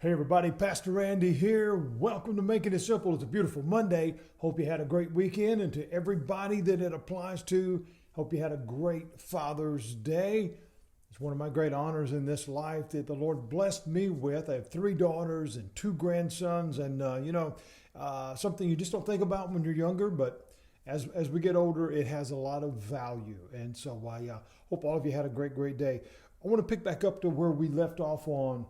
Hey everybody, Pastor Randy here. Welcome to Making It Simple. It's a beautiful Monday. Hope you had a great weekend, and to everybody that it applies to, hope you had a great Father's Day. It's one of my great honors in this life that the Lord blessed me with. I have 3 daughters and 2 grandsons, and something you just don't think about when you're younger, but as we get older, it has a lot of value. And so I hope all of you had a great day. I want to pick back up to where we left off on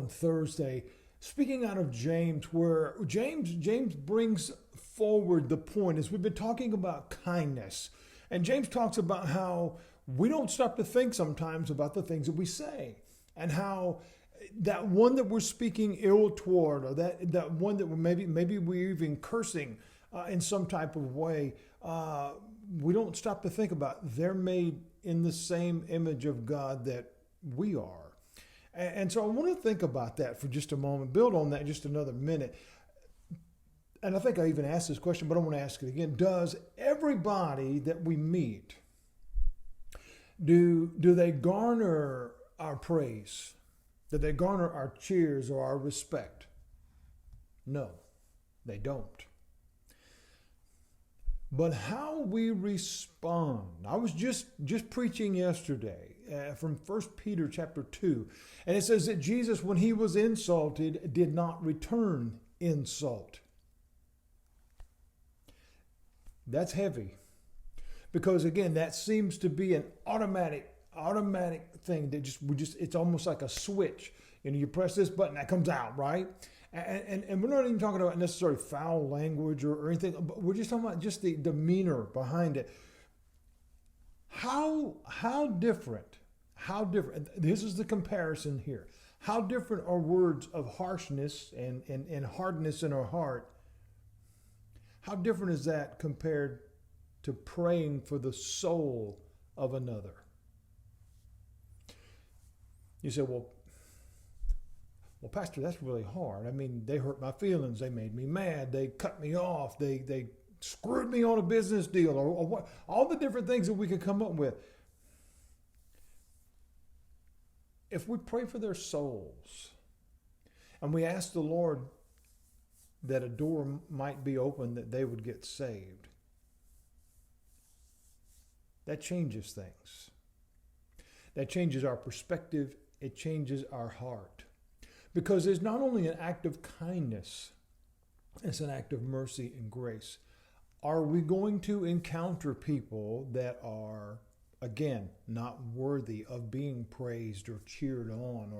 Thursday, speaking out of James, where James brings forward the point as we've been talking about kindness. And James talks about how we don't stop to think sometimes about the things that we say, and how that one that we're speaking ill toward, or that one that maybe we're even cursing in some type of way, we don't stop to think about they're made in the same image of God that we are. And so I want to think about that for just a moment, build on that just another minute. And I think I even asked this question, but I want to ask it again. Does everybody that we meet, do they garner our praise? Do they garner our cheers or our respect? No, they don't. But how we respond. I was just preaching yesterday from 1 Peter chapter 2. And it says that Jesus, when he was insulted, did not return insult. That's heavy. Because again, that seems to be an automatic thing that it's almost like a switch. You press this button, that comes out, right? And we're not even talking about necessarily foul language or anything, but we're just talking about just the demeanor behind it. How different, this is the comparison here. How different are words of harshness and hardness in our heart? How different is that compared to praying for the soul of another? You say, well, Pastor, that's really hard. I mean, they hurt my feelings. They made me mad. They cut me off. They screwed me on a business deal, or what, all the different things that we could come up with. If we pray for their souls and we ask the Lord that a door might be open that they would get saved, that changes things. That changes our perspective. It changes our heart. Because it's not only an act of kindness, it's an act of mercy and grace. Are we going to encounter people that are, again, not worthy of being praised or cheered on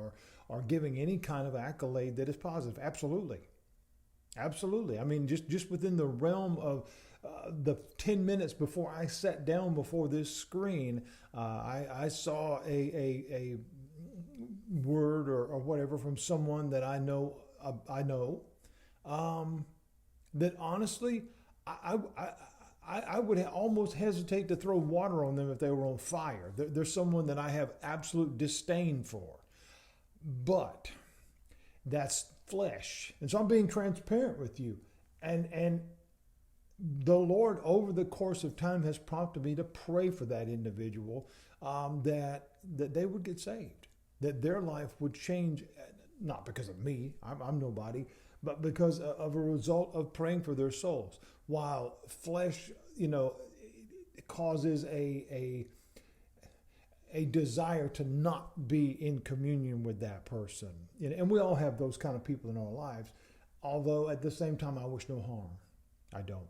or giving any kind of accolade that is positive? Absolutely. Absolutely. I mean, just within the realm of the 10 minutes before I sat down before this screen, I saw a word or whatever from someone that I know, that honestly, I would almost hesitate to throw water on them if they were on fire. They're someone that I have absolute disdain for. But that's flesh. And so I'm being transparent with you. And the Lord, over the course of time, has prompted me to pray for that individual, that they would get saved, that their life would change, not because of me, I'm nobody, but because of a result of praying for their souls. While flesh, causes a desire to not be in communion with that person. And we all have those kind of people in our lives, although at the same time, I wish no harm. I don't.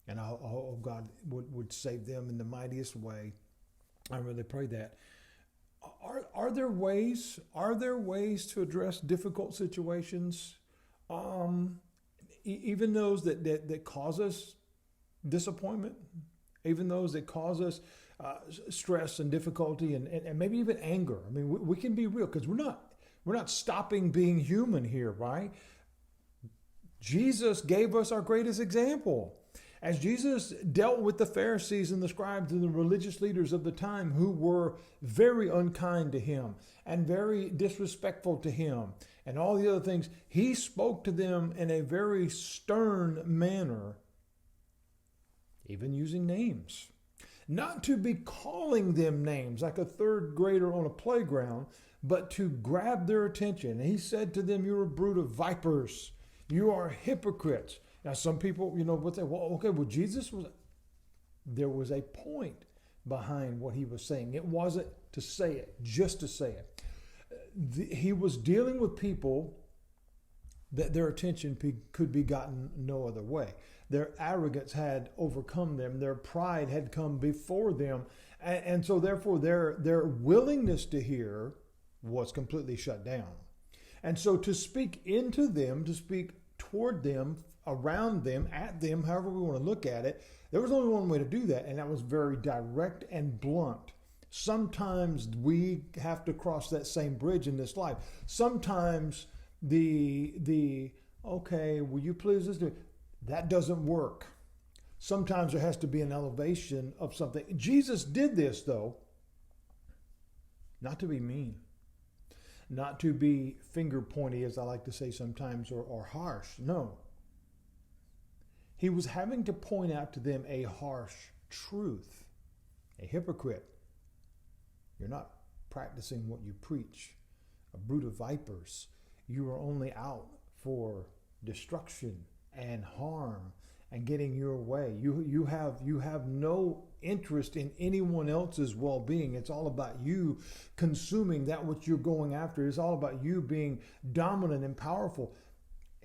And I hope God would save them in the mightiest way. I really pray that. Are there ways to address difficult situations, even those that cause us disappointment, even those that cause us stress and difficulty and maybe even anger? I mean, we can be real, because we're not stopping being human here, right? Jesus gave us our greatest example. As Jesus dealt with the Pharisees and the scribes and the religious leaders of the time who were very unkind to him and very disrespectful to him and all the other things, he spoke to them in a very stern manner, even using names. Not to be calling them names like a third grader on a playground, but to grab their attention. And he said to them, "You're a brood of vipers. You are hypocrites." Now, some people, would say, well, okay, well, there was a point behind what he was saying. It wasn't to say it, just to say it. He was dealing with people that their attention could be gotten no other way. Their arrogance had overcome them. Their pride had come before them. And so therefore their willingness to hear was completely shut down. And so to speak into them, to speak toward them, around them, at them, however we want to look at it, there was only one way to do that, and that was very direct and blunt. Sometimes we have to cross that same bridge in this life. Sometimes okay, will you please listen? That doesn't work. Sometimes there has to be an elevation of something. Jesus did this, though, not to be mean, not to be finger pointy, as I like to say sometimes, or harsh. No. He was having to point out to them a harsh truth. A hypocrite. You're not practicing what you preach. A brood of vipers. You are only out for destruction and harm and getting your way. You have no interest in anyone else's well-being. It's all about you consuming that which you're going after. It's all about you being dominant and powerful.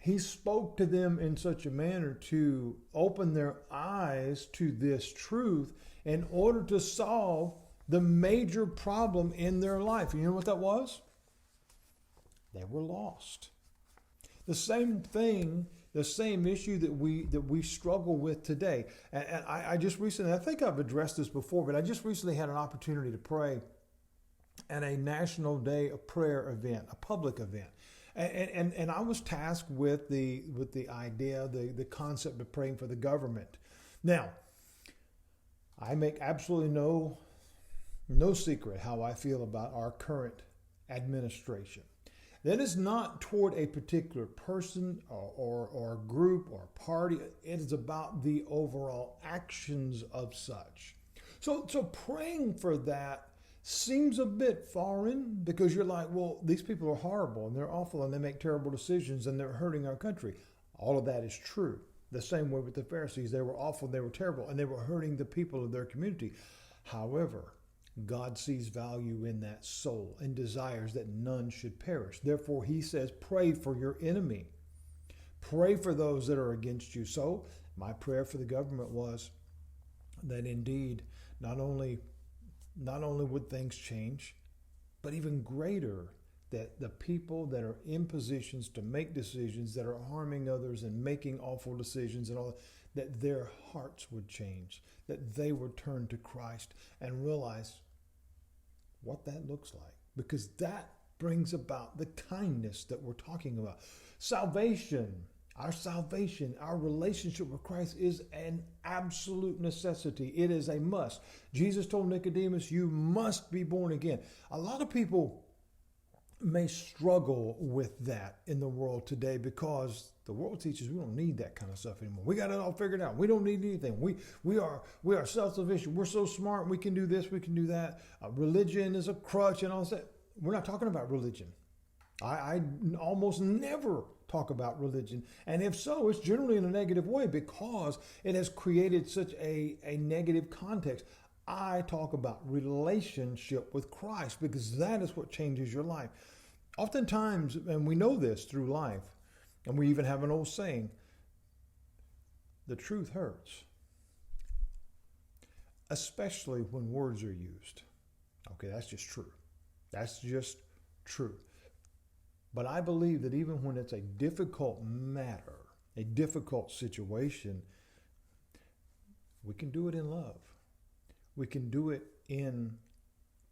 He spoke to them in such a manner to open their eyes to this truth in order to solve the major problem in their life. You know what that was? They were lost. The same thing, the same issue that we struggle with today. And I just recently, I think I've addressed this before, but I just recently had an opportunity to pray at a National Day of Prayer event, a public event. And I was tasked with the idea, the concept of praying for the government. Now, I make absolutely no secret how I feel about our current administration. That is not toward a particular person or group or party. It is about the overall actions of such. So praying for that seems a bit foreign because you're like, well, these people are horrible and they're awful and they make terrible decisions and they're hurting our country. All of that is true. The same way with the Pharisees. They were awful, they were terrible, and they were hurting the people of their community. However, God sees value in that soul and desires that none should perish. Therefore, he says, pray for your enemy. Pray for those that are against you. So my prayer for the government was that indeed, not only would things change, but even greater, that the people that are in positions to make decisions that are harming others and making awful decisions and all that their hearts would change, that they would turn to Christ and realize what that looks like, because that brings about the kindness that we're talking about. Salvation, our relationship with Christ is an absolute necessity. It is a must. Jesus told Nicodemus, you must be born again. A lot of people may struggle with that in the world today because the world teaches we don't need that kind of stuff anymore. We got it all figured out. We don't need anything. We are self-sufficient. We're so smart. We can do this. We can do that. Religion is a crutch and all that. We're not talking about religion. I almost never talk about religion. And if so, it's generally in a negative way because it has created such a negative context. I talk about relationship with Christ because that is what changes your life. Oftentimes, and we know this through life, and we even have an old saying, the truth hurts, especially when words are used. Okay, that's just true. That's just true. But I believe that even when it's a difficult matter, a difficult situation, we can do it in love. We can do it in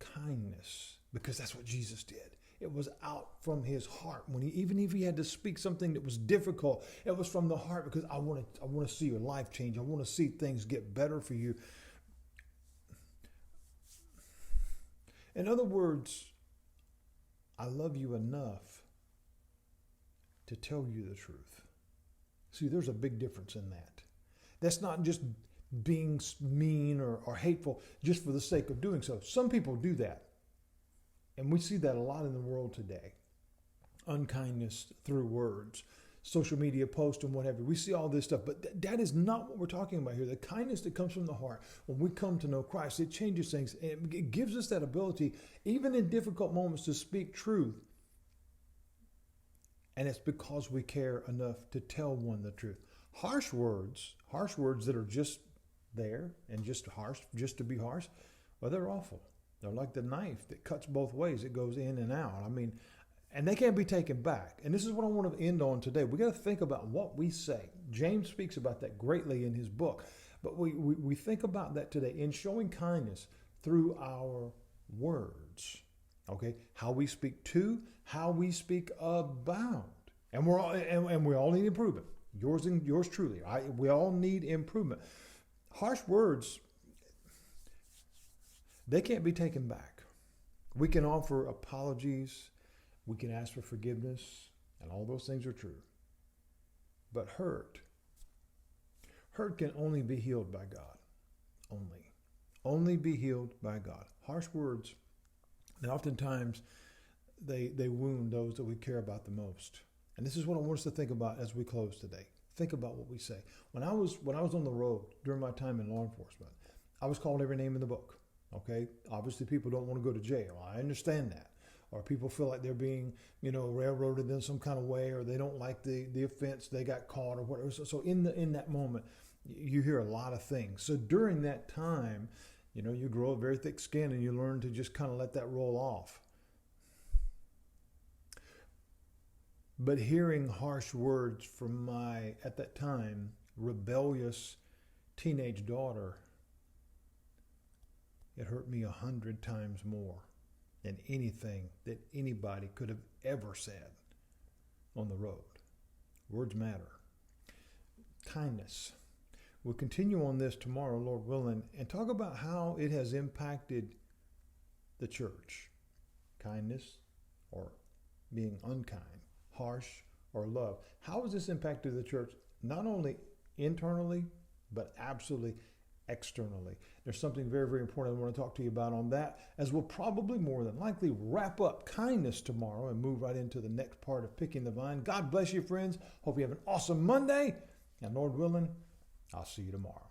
kindness because that's what Jesus did. It was out from his heart. Even if he had to speak something that was difficult, it was from the heart because I want to see your life change. I want to see things get better for you. In other words, I love you enough to tell you the truth. See, there's a big difference in that. That's not just being mean or hateful just for the sake of doing so. Some people do that. And we see that a lot in the world today. Unkindness through words, social media posts and whatever. We see all this stuff, but that is not what we're talking about here. The kindness that comes from the heart when we come to know Christ, it changes things. It gives us that ability, even in difficult moments, to speak truth. And it's because we care enough to tell one the truth. Harsh words that are just there and just harsh, just to be harsh, well, they're awful. They're like the knife that cuts both ways. It goes in and out. I mean, and they can't be taken back. And this is what I want to end on today. We got to think about what we say. James speaks about that greatly in his book. But we think about that today in showing kindness through our words. Okay? How we speak to, how we speak about. And we all need improvement. Yours truly. We all need improvement. Harsh words, they can't be taken back. We can offer apologies. We can ask for forgiveness, and all those things are true. But hurt can only be healed by God. Only be healed by God. Harsh words, and oftentimes they wound those that we care about the most. And this is what I want us to think about as we close today. Think about what we say. When I was on the road during my time in law enforcement, I was called every name in the book. Okay? Obviously, people don't want to go to jail. I understand that. Or people feel like they're being, railroaded in some kind of way, or they don't like the offense, they got caught or whatever. So in that moment, you hear a lot of things. So during that time, you grow a very thick skin and you learn to just kind of let that roll off. But hearing harsh words from my, at that time, rebellious teenage daughter, it hurt me 100 times more than anything that anybody could have ever said on the road. Words matter. Kindness. We'll continue on this tomorrow, Lord willing, and talk about how it has impacted the church. Kindness or being unkind, harsh or love. How has this impacted the church, not only internally, but absolutely externally? There's something very, very important I want to talk to you about on that, as we'll probably more than likely wrap up kindness tomorrow and move right into the next part of Picking the Vine. God bless you, friends. Hope you have an awesome Monday. And Lord willing, I'll see you tomorrow.